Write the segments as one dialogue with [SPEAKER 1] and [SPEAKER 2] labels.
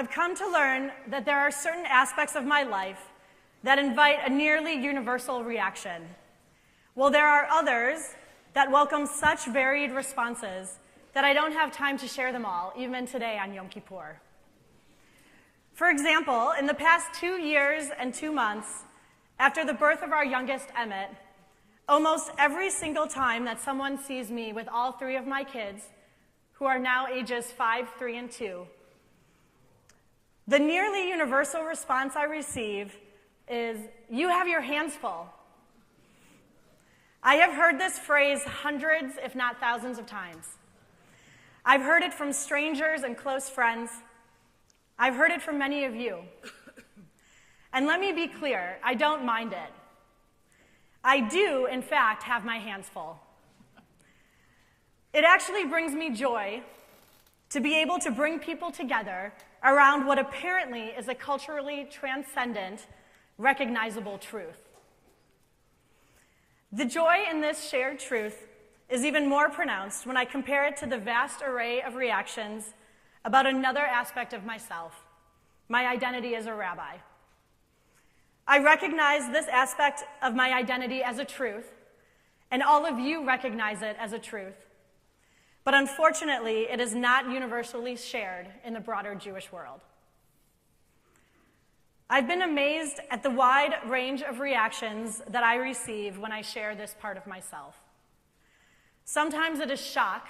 [SPEAKER 1] I've come to learn that there are certain aspects of my life that invite a nearly universal reaction, while there are others that welcome such varied responses that I don't have time to share them all, even today on Yom Kippur. For example, in the past 2 years and 2 months, after the birth of our youngest, Emmett, almost every single time that someone sees me with all 3 of my kids, who are now ages 5, 3, and 2, the nearly universal response I receive is, "You have your hands full." I have heard this phrase hundreds, if not thousands of times. I've heard it from strangers and close friends. I've heard it from many of you. And let me be clear, I don't mind it. I do, in fact, have my hands full. It actually brings me joy to be able to bring people together around what apparently is a culturally transcendent, recognizable truth. The joy in this shared truth is even more pronounced when I compare it to the vast array of reactions about another aspect of myself, my identity as a rabbi. I recognize this aspect of my identity as a truth, and all of you recognize it as a truth. But unfortunately, it is not universally shared in the broader Jewish world. I've been amazed at the wide range of reactions that I receive when I share this part of myself. Sometimes it is shock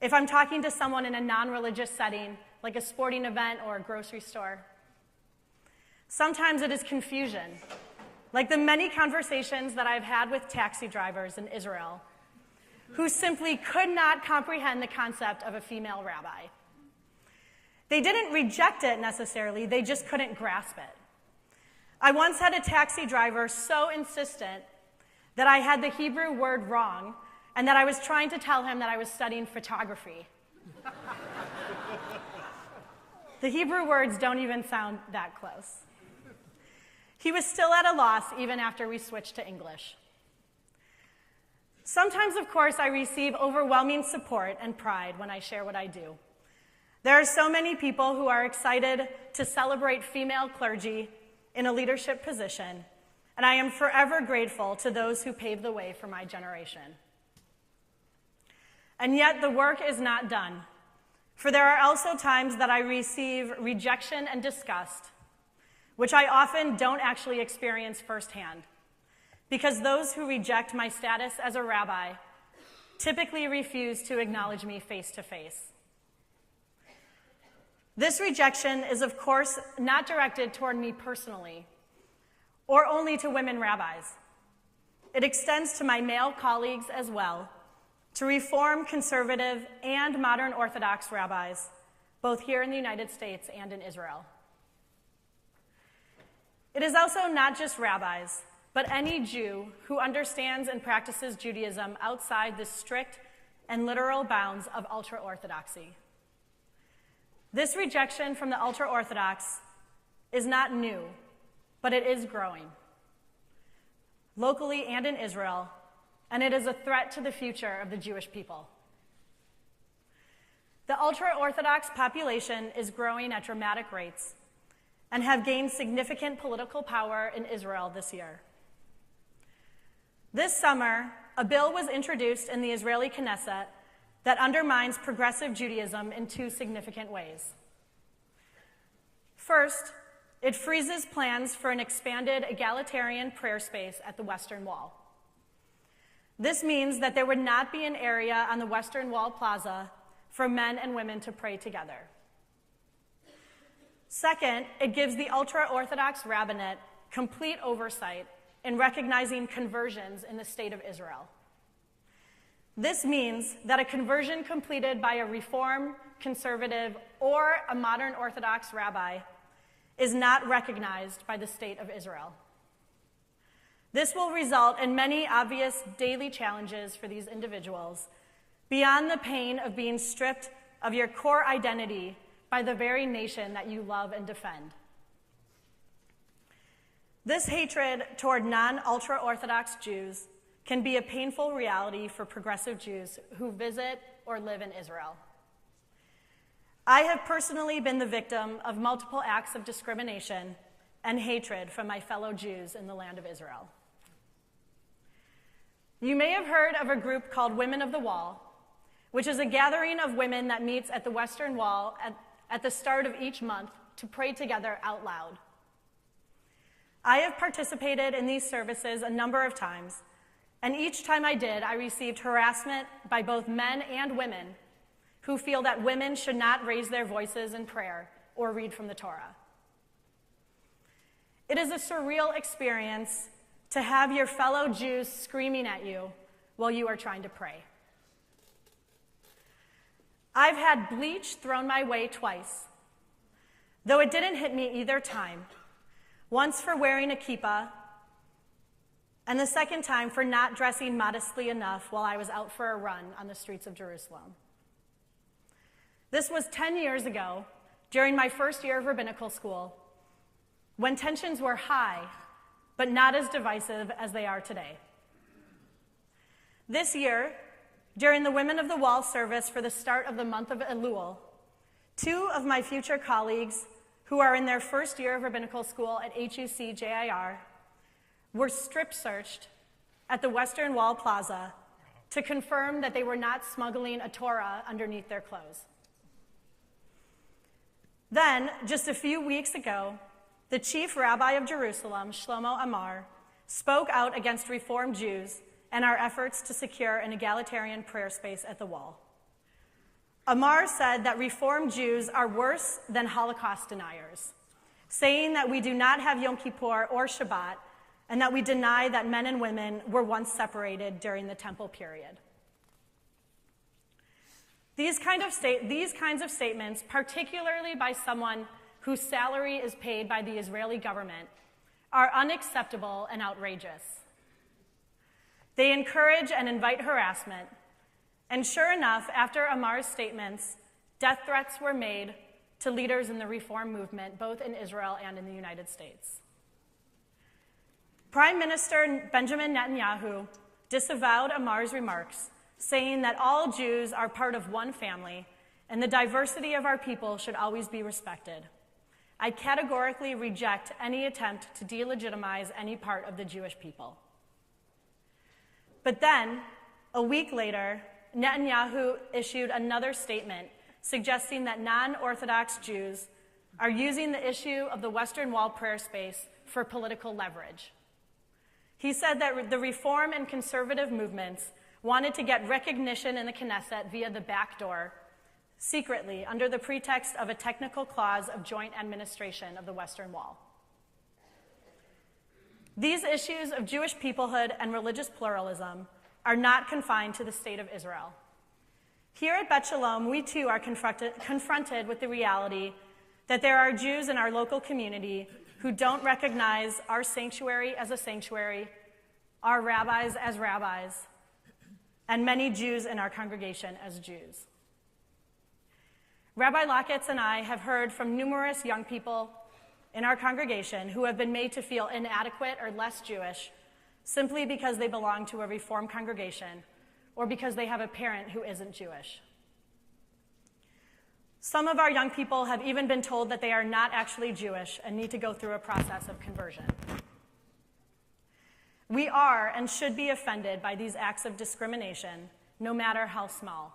[SPEAKER 1] if I'm talking to someone in a non-religious setting, like a sporting event or a grocery store. Sometimes it is confusion, like the many conversations that I've had with taxi drivers in Israel, who simply could not comprehend the concept of a female rabbi. They didn't reject it necessarily, they just couldn't grasp it. I once had a taxi driver so insistent that I had the Hebrew word wrong and that I was trying to tell him that I was studying photography. The Hebrew words don't even sound that close. He was still at a loss even after we switched to English. Sometimes, of course, I receive overwhelming support and pride when I share what I do. There are so many people who are excited to celebrate female clergy in a leadership position, and I am forever grateful to those who paved the way for my generation. And yet the work is not done, for there are also times that I receive rejection and disgust, which I often don't actually experience firsthand, because those who reject my status as a rabbi typically refuse to acknowledge me face to face. This rejection is, of course, not directed toward me personally, or only to women rabbis. It extends to my male colleagues as well, to Reform, Conservative, and Modern Orthodox rabbis, both here in the United States and in Israel. It is also not just rabbis, but any Jew who understands and practices Judaism outside the strict and literal bounds of ultra-Orthodoxy. This rejection from the ultra-Orthodox is not new, but it is growing, locally and in Israel, and it is a threat to the future of the Jewish people. The ultra-Orthodox population is growing at dramatic rates and have gained significant political power in Israel this year. This summer, a bill was introduced in the Israeli Knesset that undermines progressive Judaism in 2 significant ways. First, it freezes plans for an expanded egalitarian prayer space at the Western Wall. This means that there would not be an area on the Western Wall Plaza for men and women to pray together. Second, it gives the ultra-Orthodox rabbinate complete oversight in recognizing conversions in the state of Israel. This means that a conversion completed by a Reform, Conservative, or a Modern Orthodox rabbi is not recognized by the state of Israel. This will result in many obvious daily challenges for these individuals, beyond the pain of being stripped of your core identity by the very nation that you love and defend. This hatred toward non-ultra-Orthodox Jews can be a painful reality for progressive Jews who visit or live in Israel. I have personally been the victim of multiple acts of discrimination and hatred from my fellow Jews in the land of Israel. You may have heard of a group called Women of the Wall, which is a gathering of women that meets at the Western Wall at the start of each month to pray together out loud. I have participated in these services a number of times, and each time I did, I received harassment by both men and women who feel that women should not raise their voices in prayer or read from the Torah. It is a surreal experience to have your fellow Jews screaming at you while you are trying to pray. I've had bleach thrown my way twice, though it didn't hit me either time. Once for wearing a kippah, and the second time for not dressing modestly enough while I was out for a run on the streets of Jerusalem. This was 10 years ago, during my first year of rabbinical school, when tensions were high, but not as divisive as they are today. This year, during the Women of the Wall service for the start of the month of Elul, 2 of my future colleagues, who are in their first year of rabbinical school at HUC JIR, were strip searched at the Western Wall Plaza to confirm that they were not smuggling a Torah underneath their clothes. Then, just a few weeks ago, the chief rabbi of Jerusalem, Shlomo Amar, spoke out against Reform Jews and our efforts to secure an egalitarian prayer space at the wall. Amar said that Reform Jews are worse than Holocaust deniers, saying that we do not have Yom Kippur or Shabbat, and that we deny that men and women were once separated during the temple period. These kinds of statements, particularly by someone whose salary is paid by the Israeli government, are unacceptable and outrageous. They encourage and invite harassment, and sure enough, after Amar's statements, death threats were made to leaders in the Reform movement, both in Israel and in the United States. Prime Minister Benjamin Netanyahu disavowed Amar's remarks, saying that all Jews are part of one family and the diversity of our people should always be respected. I categorically reject any attempt to delegitimize any part of the Jewish people. But then, a week later, Netanyahu issued another statement suggesting that non-Orthodox Jews are using the issue of the Western Wall prayer space for political leverage. He said that the Reform and conservative movements wanted to get recognition in the Knesset via the back door, secretly, under the pretext of a technical clause of joint administration of the Western Wall. These issues of Jewish peoplehood and religious pluralism are not confined to the state of Israel. Here at Bet Shalom, we too are confronted with the reality that there are Jews in our local community who don't recognize our sanctuary as a sanctuary, our rabbis as rabbis, and many Jews in our congregation as Jews. Rabbi Locketts and I have heard from numerous young people in our congregation who have been made to feel inadequate or less Jewish simply because they belong to a Reform congregation or because they have a parent who isn't Jewish. Some of our young people have even been told that they are not actually Jewish and need to go through a process of conversion. We are and should be offended by these acts of discrimination, no matter how small.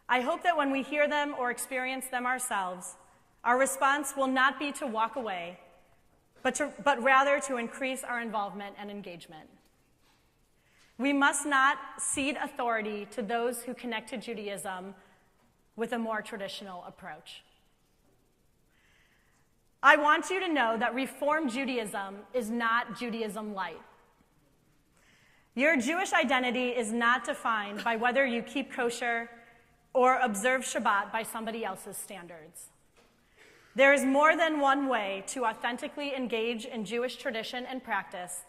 [SPEAKER 1] I hope that when we hear them or experience them ourselves, our response will not be to walk away, but rather to increase our involvement and engagement. We must not cede authority to those who connect to Judaism with a more traditional approach. I want you to know that Reform Judaism is not Judaism light. Your Jewish identity is not defined by whether you keep kosher or observe Shabbat by somebody else's standards. There is more than one way to authentically engage in Jewish tradition and practice,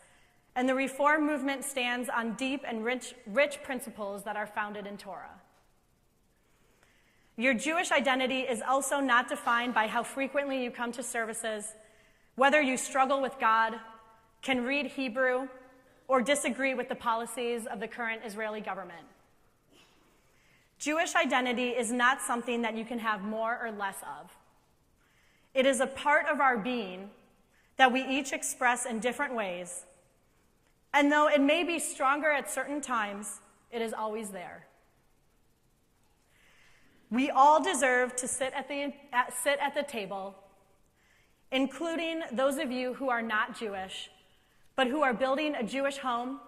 [SPEAKER 1] and the Reform movement stands on deep and rich principles that are founded in Torah. Your Jewish identity is also not defined by how frequently you come to services, whether you struggle with God, can read Hebrew, or disagree with the policies of the current Israeli government. Jewish identity is not something that you can have more or less of. It is a part of our being that we each express in different ways. And though it may be stronger at certain times, it is always there. We all deserve to sit at the table, including those of you who are not Jewish, but who are building a Jewish home,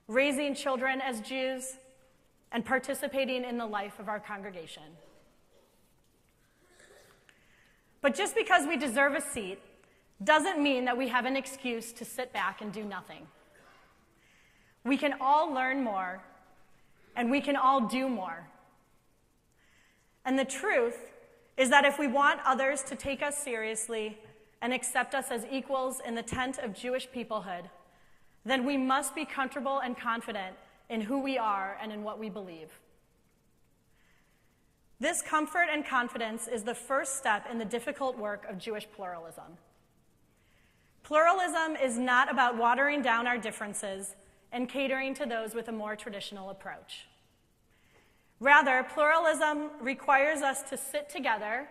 [SPEAKER 1] raising children as Jews, and participating in the life of our congregation. But just because we deserve a seat doesn't mean that we have an excuse to sit back and do nothing. We can all learn more, and we can all do more. And the truth is that if we want others to take us seriously and accept us as equals in the tent of Jewish peoplehood, then we must be comfortable and confident in who we are and in what we believe. This comfort and confidence is the first step in the difficult work of Jewish pluralism. Pluralism is not about watering down our differences and catering to those with a more traditional approach. Rather, pluralism requires us to sit together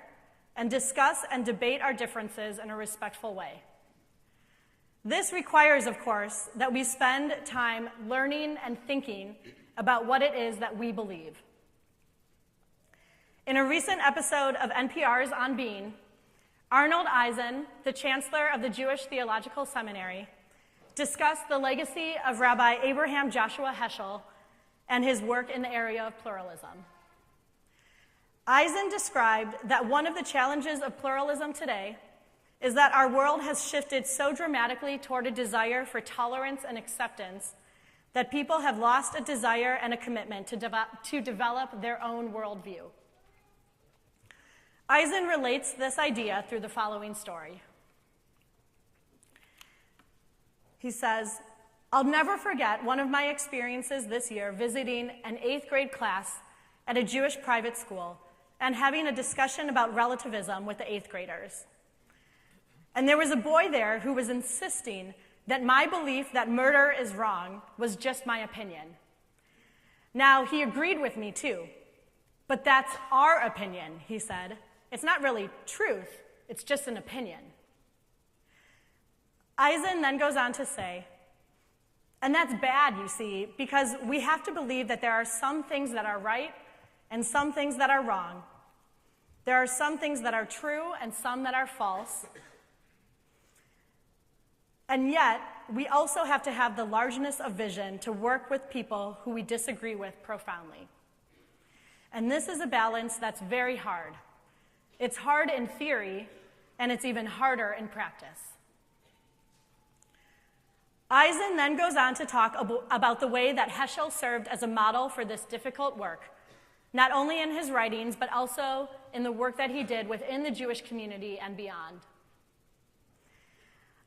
[SPEAKER 1] and discuss and debate our differences in a respectful way. This requires, of course, that we spend time learning and thinking about what it is that we believe. In a recent episode of NPR's On Being, Arnold Eisen, the chancellor of the Jewish Theological Seminary, discussed the legacy of Rabbi Abraham Joshua Heschel and his work in the area of pluralism. Eisen described that one of the challenges of pluralism today is that our world has shifted so dramatically toward a desire for tolerance and acceptance that people have lost a desire and a commitment to develop their own worldview. Eisen relates this idea through the following story. He says, "I'll never forget one of my experiences this year visiting an 8th grade class at a Jewish private school and having a discussion about relativism with the 8th graders. And there was a boy there who was insisting that my belief that murder is wrong was just my opinion. Now, he agreed with me too, but that's our opinion," he said. "It's not really truth, it's just an opinion." Eisen then goes on to say, "And that's bad, you see, because we have to believe that there are some things that are right and some things that are wrong. There are some things that are true and some that are false. And yet, we also have to have the largeness of vision to work with people who we disagree with profoundly. And this is a balance that's very hard. It's hard in theory, and it's even harder in practice." Eisen then goes on to talk about the way that Heschel served as a model for this difficult work, not only in his writings, but also in the work that he did within the Jewish community and beyond.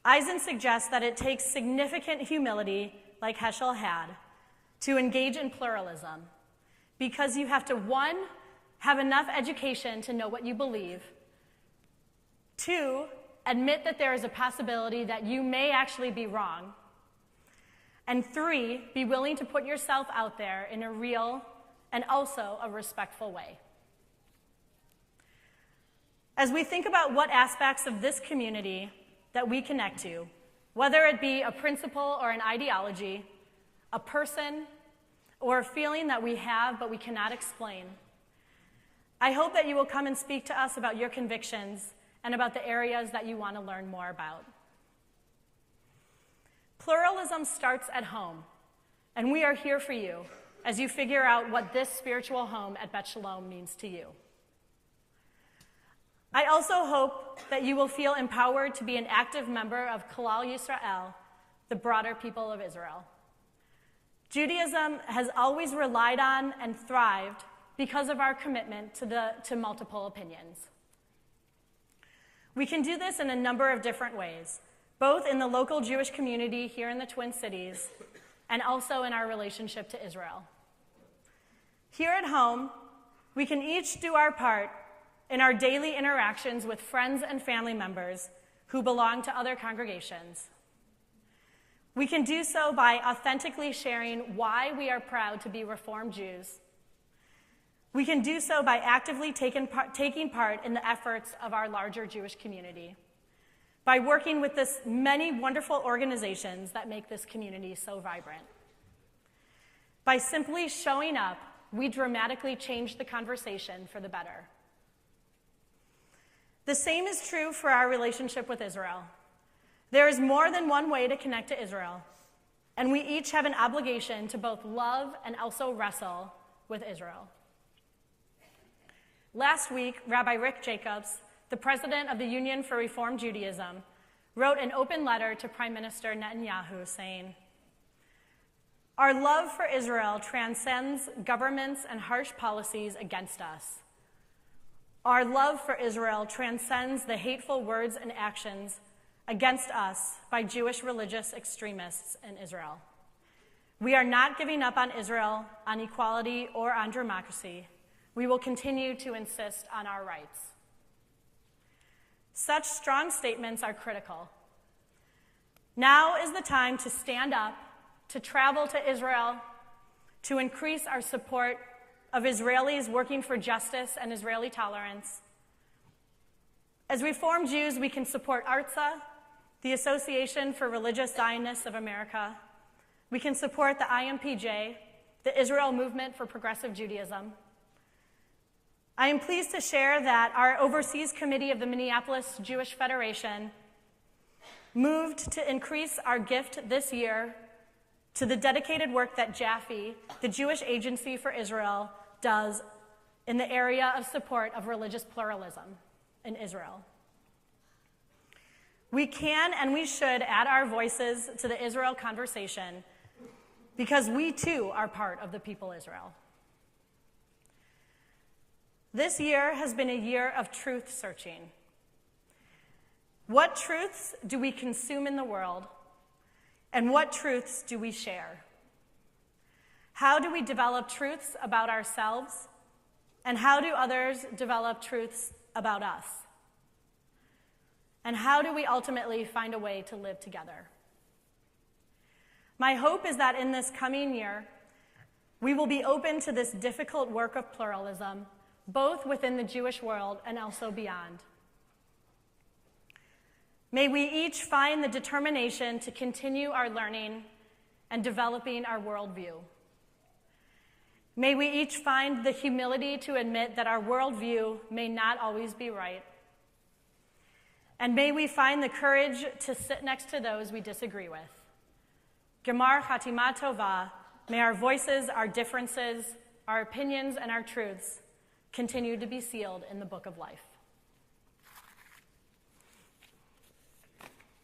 [SPEAKER 1] Eisen suggests that it takes significant humility, like Heschel had, to engage in pluralism, because you have to, 1, have enough education to know what you believe, 2, admit that there is a possibility that you may actually be wrong, and 3, be willing to put yourself out there in a real and also a respectful way. As we think about what aspects of this community that we connect to, whether it be a principle or an ideology, a person, or a feeling that we have but we cannot explain, I hope that you will come and speak to us about your convictions and about the areas that you want to learn more about. Pluralism starts at home, and we are here for you as you figure out what this spiritual home at Bet Shalom means to you. I also hope that you will feel empowered to be an active member of Kalal Yisrael, the broader people of Israel. Judaism has always relied on and thrived because of our commitment to multiple opinions. We can do this in a number of different ways, both in the local Jewish community here in the Twin Cities and also in our relationship to Israel. Here at home, we can each do our part in our daily interactions with friends and family members who belong to other congregations. We can do so by authentically sharing why we are proud to be Reformed Jews. We can do so by actively taking part in the efforts of our larger Jewish community, by working with this many wonderful organizations that make this community so vibrant. By simply showing up, we dramatically change the conversation for the better. The same is true for our relationship with Israel. There is more than one way to connect to Israel, and we each have an obligation to both love and also wrestle with Israel. Last week, Rabbi Rick Jacobs, the president of the Union for Reform Judaism, wrote an open letter to Prime Minister Netanyahu saying, "Our love for Israel transcends governments and harsh policies against us. Our love for Israel transcends the hateful words and actions against us by Jewish religious extremists in Israel. We are not giving up on Israel, on equality, or on democracy. We will continue to insist on our rights." Such strong statements are critical. Now is the time to stand up, to travel to Israel, to increase our support of Israelis working for justice and Israeli tolerance. As Reform Jews, we can support ARTSA, the Association for Religious Zionists of America. We can support the IMPJ, the Israel Movement for Progressive Judaism. I am pleased to share that our Overseas Committee of the Minneapolis Jewish Federation moved to increase our gift this year to the dedicated work that JAFE, the Jewish Agency for Israel, does in the area of support of religious pluralism in Israel. We can and we should add our voices to the Israel conversation because we too are part of the people Israel. This year has been a year of truth searching. What truths do we consume in the world, and what truths do we share? How do we develop truths about ourselves, and how do others develop truths about us? And how do we ultimately find a way to live together? My hope is that in this coming year, we will be open to this difficult work of pluralism, both within the Jewish world and also beyond. May we each find the determination to continue our learning and developing our worldview. May we each find the humility to admit that our worldview may not always be right. And may we find the courage to sit next to those we disagree with. Gemar Chatima Tova, may our voices, our differences, our opinions, and our truths continue to be sealed in the book of life.